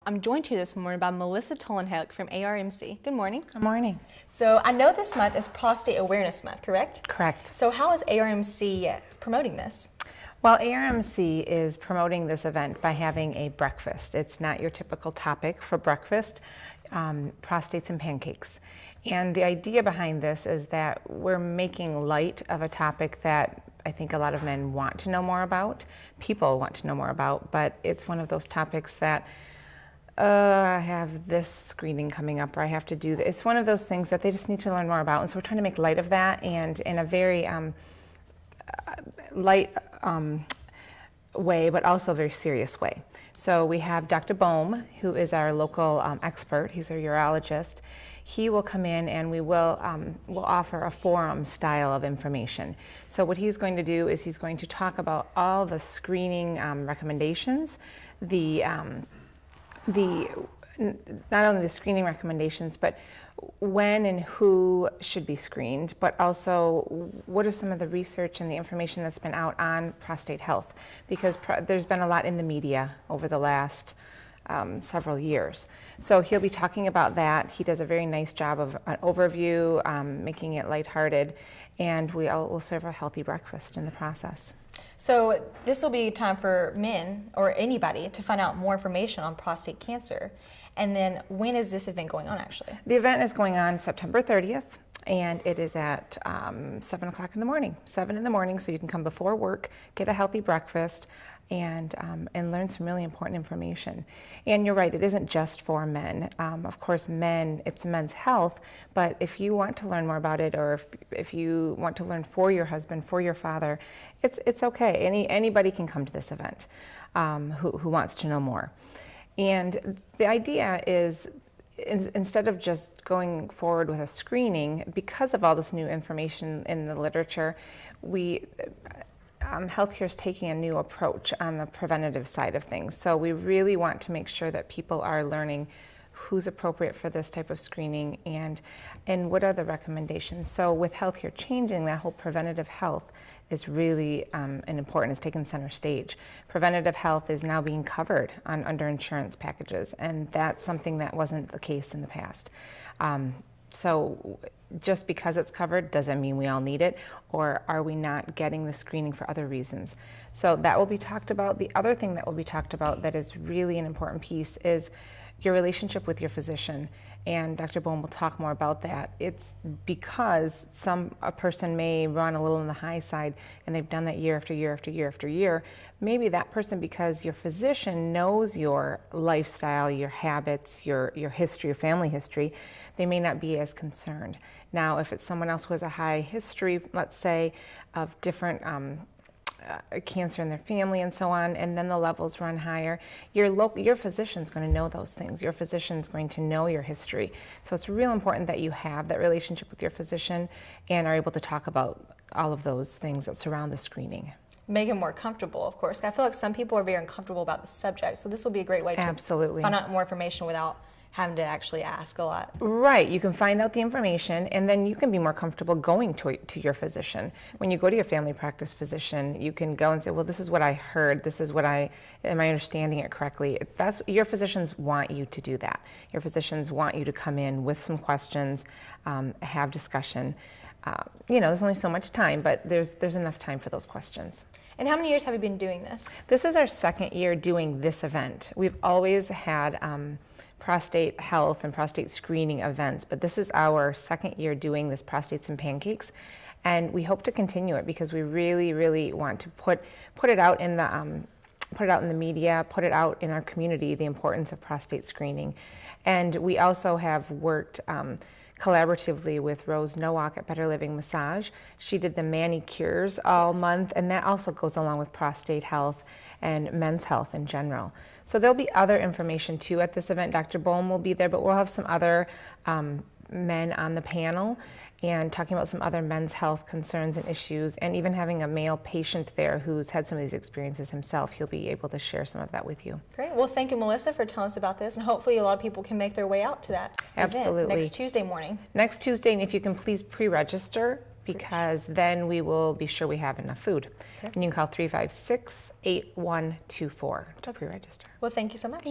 I'm joined here this morning by Melissa Tolan-Halleck from ARMC. Good morning. Good morning. So I know this month is Prostate Awareness Month, correct? Correct. So how is ARMC promoting this? Well, ARMC is promoting this event by having a breakfast. It's not your typical topic for breakfast, prostates and pancakes. And the idea behind this is that we're making light of a topic that I think a lot of men want to know more about, people want to know more about, but it's one of those topics that I have this screening coming up, or I have to do this. It's one of those things that they just need to learn more about, and so we're trying to make light of that, and in a very light way, but also a very serious way. So we have Dr. Bohm, who is our local expert. He's our urologist. He will come in and we will offer a forum style of information. So what he's going to do is he's going to talk about all the screening recommendations, not only the screening recommendations, but when and who should be screened, but also what are some of the research and the information that's been out on prostate health, because there's been a lot in the media over the last several years. So he'll be talking about that. He does a very nice job of an overview, making it lighthearted, and we will serve a healthy breakfast in the process. So this will be time for men or anybody to find out more information on prostate cancer. And then when is this event going on actually? The event is going on September 30th, and it is at 7 o'clock in the morning. 7 in the morning, so you can come before work, get a healthy breakfast, and learn some really important information. And you're right, it isn't just for men. Of course, it's men's health, but if you want to learn more about it, or if you want to learn for your husband, for your father, it's okay. Anybody can come to this event who wants to know more. And the idea is, instead of just going forward with a screening, because of all this new information in the literature, healthcare is taking a new approach on the preventative side of things. So we really want to make sure that people are learning who's appropriate for this type of screening and what are the recommendations. So with healthcare changing, that whole preventative health is really important. It's taken center stage. Preventative health is now being covered under insurance packages, and that's something that wasn't the case in the past. So just because it's covered doesn't mean we all need it, or are we not getting the screening for other reasons? So that will be talked about. The other thing that will be talked about that is really an important piece is your relationship with your physician, and Dr. Bohm will talk more about that. It's because a person may run a little on the high side, and they've done that year after year after year after year. Maybe that person, because your physician knows your lifestyle, your habits, your history, your family history, they may not be as concerned. Now, if it's someone else who has a high history, let's say, of different cancer in their family and so on, and then the levels run higher, your physician's going to know those things. Your physician's going to know your history. So it's real important that you have that relationship with your physician and are able to talk about all of those things that surround the screening. Make it more comfortable, of course. I feel like some people are very uncomfortable about the subject, so this will be a great way to find out more information without having to actually ask a lot. Right, you can find out the information, and then you can be more comfortable going to your physician. When you go to your family practice physician, you can go and say, well, this is what I heard, am I understanding it correctly? Your physicians want you to do that. Your physicians want you to come in with some questions, have discussion. There's only so much time, but there's enough time for those questions. And how many years have you been doing this? This is our second year doing this event. We've always had prostate health and prostate screening events, but this is our second year doing this Prostates and Pancakes, and we hope to continue it because we really, really want to put it out in the media, put it out in our community, the importance of prostate screening. And we also have worked collaboratively with Rose Nowak at Better Living Massage. She did the manicures all month, and that also goes along with prostate health and men's health in general. So there'll be other information too at this event. Dr. Bohm will be there, but we'll have some other men on the panel and talking about some other men's health concerns and issues, and even having a male patient there who's had some of these experiences himself. He'll be able to share some of that with you. Great. Well, thank you, Melissa, for telling us about this, and hopefully a lot of people can make their way out to that Absolutely. event next Tuesday morning. Next Tuesday, and if you can please pre-register, because then we will be sure we have enough food. Okay. And you can call 356-8124 to pre-register. Well, thank you so much.